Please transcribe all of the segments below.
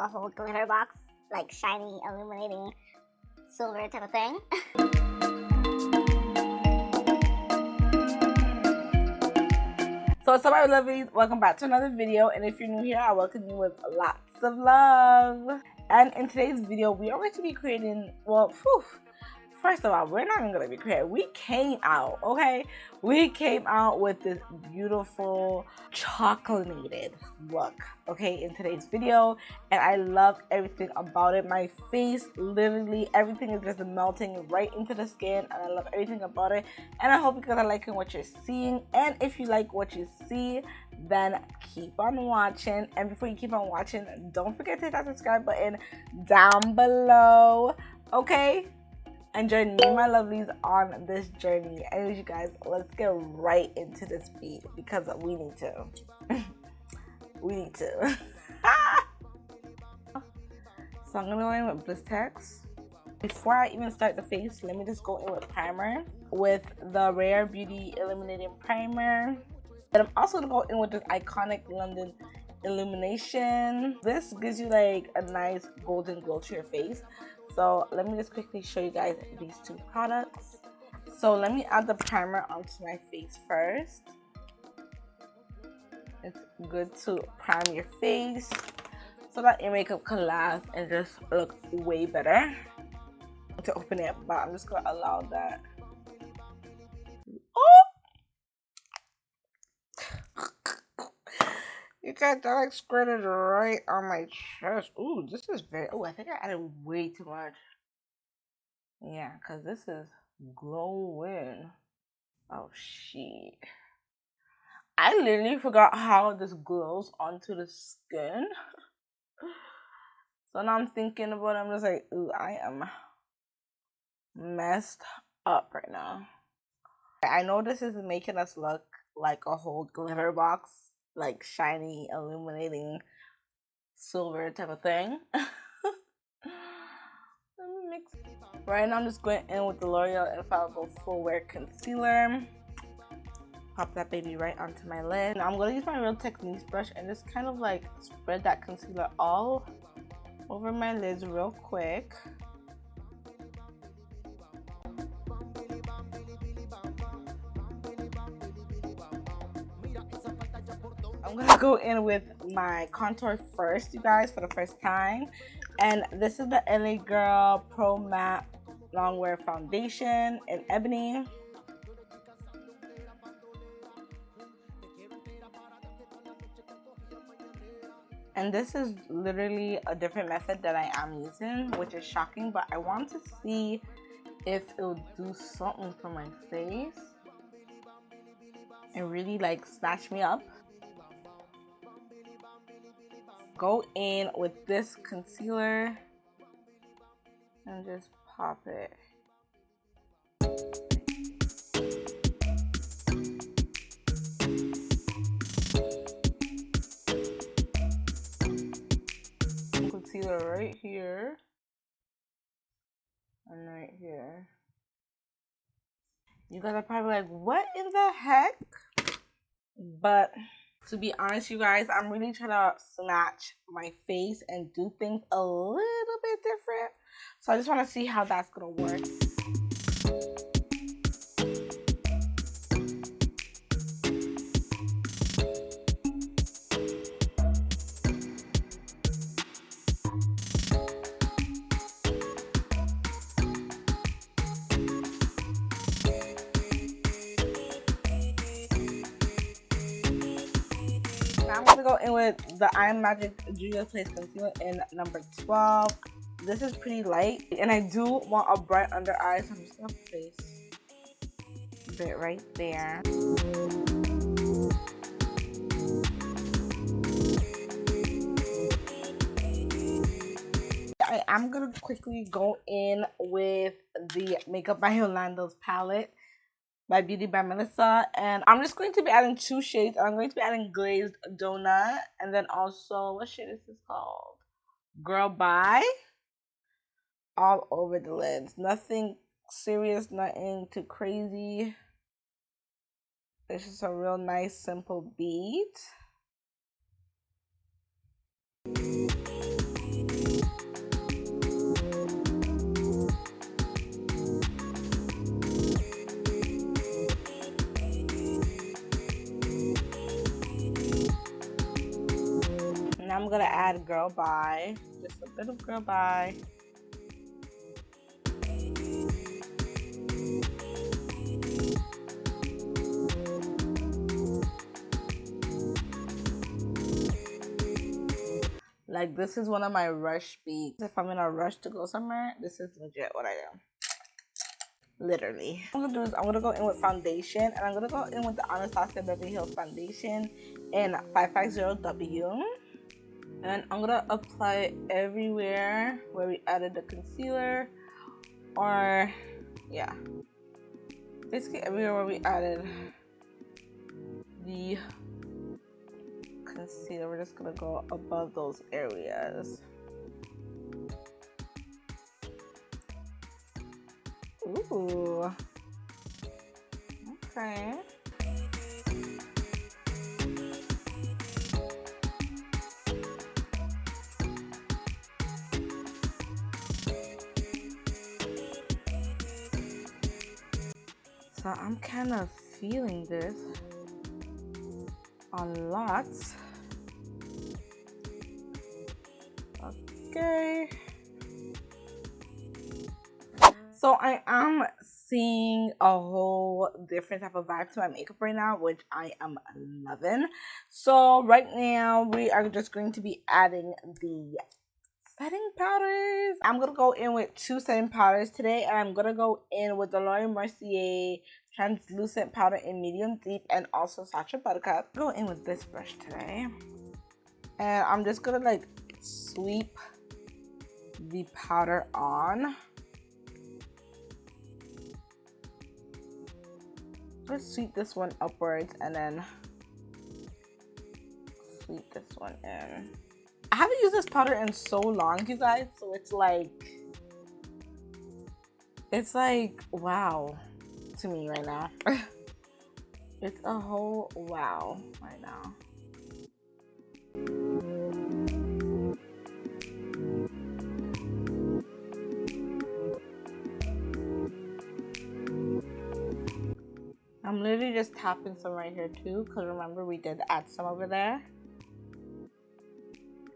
a whole glitter box, like shiny, illuminating silver type of thing. So what's up, my lovelies? Welcome back to another video, and if you're new here, I welcome you with lots of love. And in today's video, we are going to be creating, well, first of all, we're not even going to be creating. We came out, okay? We came out with this beautiful chocolate look, okay, in today's video. And I love everything about it. My face, literally, everything is just melting right into the skin. And I love everything about it. And I hope you guys are liking what you're seeing. And if you like what you see, then keep on watching. And before you keep on watching, don't forget to hit that subscribe button down below, okay? And join me, my lovelies, on this journey. Anyways, you guys, let's get right into this beat because we need to. We need to. So I'm gonna go in with Blistex. Before I even start the face, let me just go in with primer with the Rare Beauty Illuminating Primer. And I'm also gonna go in with this iconic London illumination. This gives you like a nice golden glow to your face. So let me just quickly show you guys these two products. So let me add the primer onto my face first. It's good to prime your face so that your makeup can last and just look way better. To open it, but I'm just gonna allow that. Oh! You guys, that like squirted right on my chest. Ooh, this is very. Oh, I think I added way too much. Yeah, because this is glowing. Oh, shit. I literally forgot how this glows onto the skin. So now I'm thinking about it. I'm just like, ooh, I am messed up right now. I know this is making us look like a whole glitter box, like shiny, illuminating silver type of thing. Let me mix. Right now I'm just going in with the L'Oreal Infallible Full Wear Concealer. Pop that baby right onto my lid. Now I'm going to use my Real Techniques brush and just kind of like spread that concealer all over my lids real quick. I'm gonna go in with my contour first, you guys, for the first time. And this is the LA Girl Pro Matte Longwear Foundation in Ebony. And this is literally a different method that I am using, which is shocking, but I want to see if it will do something for my face and really like snatch me up. Go in with this concealer and just pop it. Concealer right here and right here. You guys are probably like, what in the heck? But to be honest, you guys, I'm really trying to snatch my face and do things a little bit different. So I just want to see how that's going to work. I'm gonna go in with the Magic Julia Place Concealer in number 12. This is pretty light, and I do want a bright under eye, so I'm just gonna place a bit right there. I'm gonna quickly go in with the Makeup by Yolanda's palette by Beauty by Melissa, and I'm just going to be adding two shades. I'm going to be adding Glazed Donut, and then also, what shade is this called? Girl Bye, all over the lids. Nothing serious, nothing too crazy. It's just a real nice, simple beat. add girl bye, just a bit of girl bye. Like, this is one of my rush beats. If I'm in a rush to go somewhere, this is legit what I do. Literally. What I'm gonna do is I'm gonna go in with foundation, and I'm gonna go in with the Anastasia Beverly Hills foundation in 550W. And I'm gonna apply it everywhere where we added the concealer, or yeah, basically everywhere where we added the concealer. We're just gonna go above those areas. Ooh. Okay. So I'm kind of feeling this a lot. Okay. So I am seeing a whole different type of vibe to my makeup right now, which I am loving. So right now we are just going to be adding the setting powders. I'm gonna go in with 2 setting powders today, and I'm gonna go in with the Laura Mercier translucent powder in medium deep, and also Sacha Buttercup. Go in with this brush today, and I'm just gonna like sweep the powder on. Just sweep this one upwards and then sweep this one in. I haven't used this powder in so long, you guys, so it's like wow to me right now. It's a whole wow right now. I'm literally just tapping some right here too, because remember we did add some over there.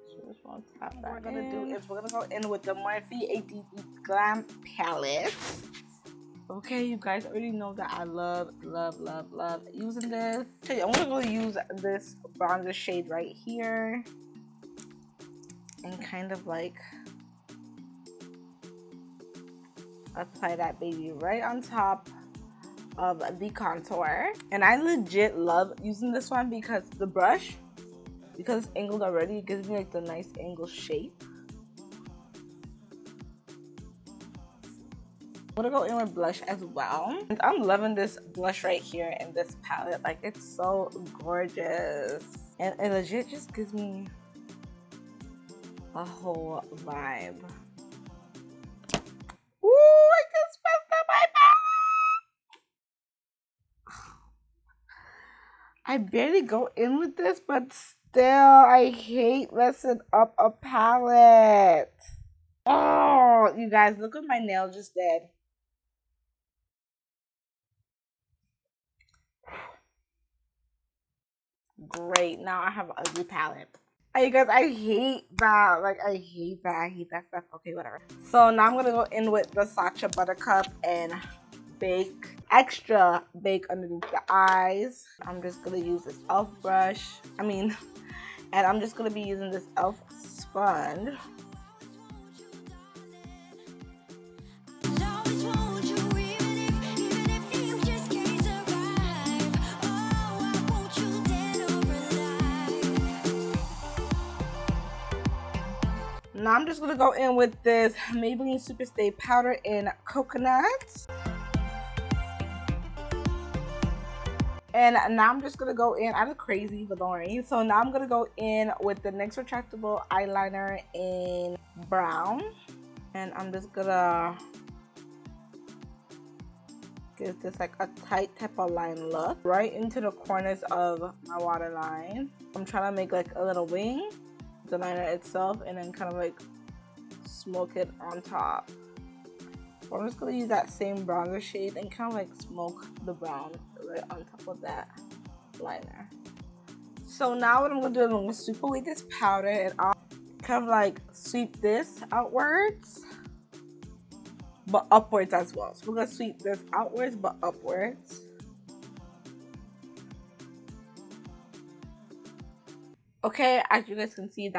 So just want to tap that. What we're gonna do is we're gonna go in with the Morphe AD Glam palette. Okay, you guys already know that I love using this. Okay, I'm gonna go use this bronzer shade right here and kind of like apply that baby right on top of the contour. And I legit love using this one because the brush, because it's angled already, it gives me like the nice angle shape. I'm gonna go in with blush as well. And I'm loving this blush right here in this palette. Like, it's so gorgeous, and it legit just gives me a whole vibe. Ooh, I just messed up my palette. I barely go in with this, but still, I hate messing up a palette. Oh, you guys, look what my nail just did. Great, now I have an ugly palette. You guys, I hate that. Like, I hate that stuff. Okay, whatever. So now I'm gonna go in with the Sacha Buttercup and extra bake underneath the eyes. I'm just gonna use this e.l.f. brush. And I'm just gonna be using this e.l.f. sponge. Now I'm just gonna go in with this Maybelline Superstay powder in coconut. And now I'm just gonna go in, I look crazy, but don't worry. So now I'm gonna go in with the NYX retractable eyeliner in brown. And I'm just gonna give this like a tight type of line look right into the corners of my waterline. I'm trying to make like a little wing, the liner itself, and then kind of like smoke it on top. So I'm just gonna use that same bronzer shade and kind of like smoke the brown right on top of that liner. So now what I'm gonna do is I'm gonna sweep away this powder, and kind of like sweep this outwards, but upwards as well. So we're gonna sweep this outwards but upwards. Okay, as you guys can see,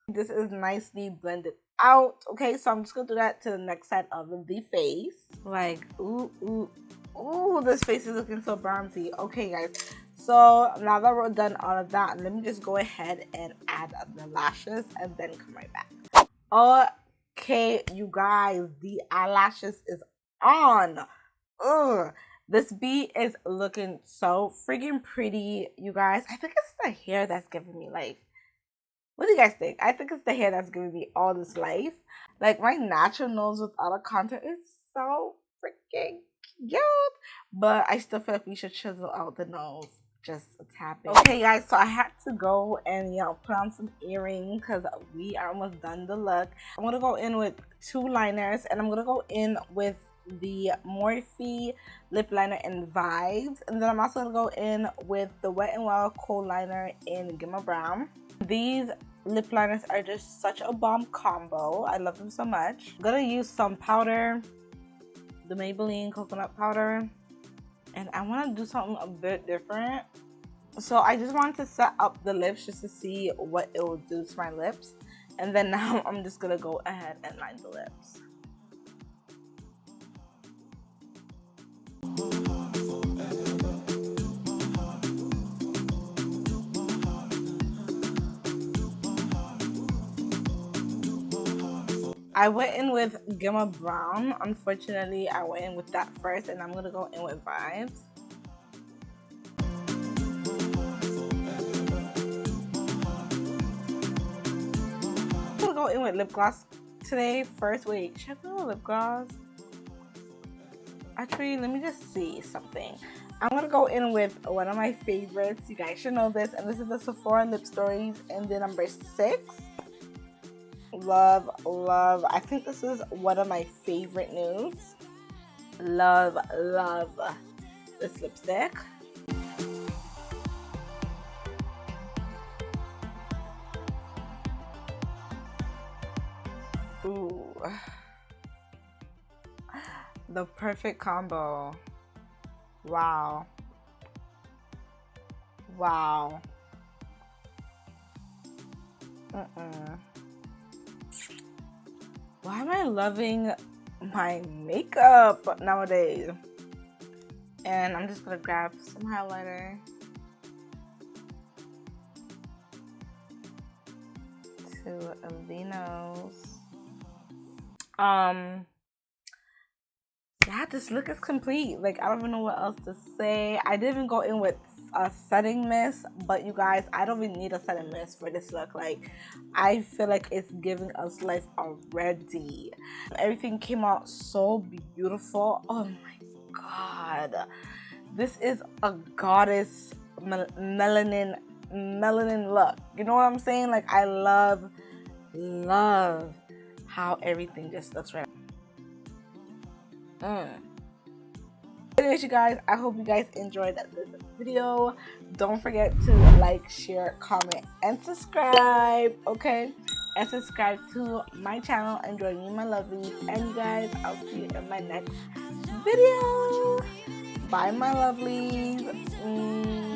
this is nicely blended out. Okay, so I'm just gonna do that to the next side of the face. Like, ooh, this face is looking so bronzy. Okay, guys, so now that we're done all of that, let me just go ahead and add the lashes and then come right back. Okay, you guys, the eyelashes is on. Ugh, this B is looking so freaking pretty, you guys. I think it's the hair that's giving me life. What do you guys think? I think it's the hair that's giving me all this life. Like, my natural nose without a contour is so freaking cute, but I still feel like we should chisel out the nose just a tad bit. Okay, guys, so I had to go and, you know, put on some earrings because we are almost done the look. I'm gonna go in with 2 liners, and I'm gonna go in with the Morphe lip liner in Vibes, and then I'm also gonna go in with the Wet n Wild cold liner in Gimme Brown. These lip liners are just such a bomb combo. I love them so much. I'm gonna use some powder, the Maybelline coconut powder, and I want to do something a bit different. So I just wanted to set up the lips just to see what it will do to my lips, and then now I'm just gonna go ahead and line the lips. I went in with Gimme Brown. Unfortunately, I went in with that first, and I'm gonna go in with Vibes. I'm gonna go in with lip gloss today first. Wait, should I go with lip gloss? Actually, let me just see something. I'm gonna go in with one of my favorites. You guys should know this, and this is the Sephora Lip Stories in the number 6. Love. I think this is one of my favorite nudes. Love this lipstick. Ooh, the perfect combo. Wow. Why am I loving my makeup nowadays? And I'm just gonna grab some highlighter to the nose. Yeah, this look is complete. Like, I don't even know what else to say. I didn't even go in with a setting mist, but you guys, I don't even need a setting mist for this look. Like, I feel like it's giving us life already. Everything came out so beautiful. Oh my god, this is a goddess melanin look. You know what I'm saying? Like, I love how everything just looks right. Anyways, you guys, I hope you guys enjoyed this video. Don't forget to like, share, comment, and subscribe, okay? And subscribe to my channel and join me, my lovelies. And you guys, I'll see you in my next video. Bye, my lovelies.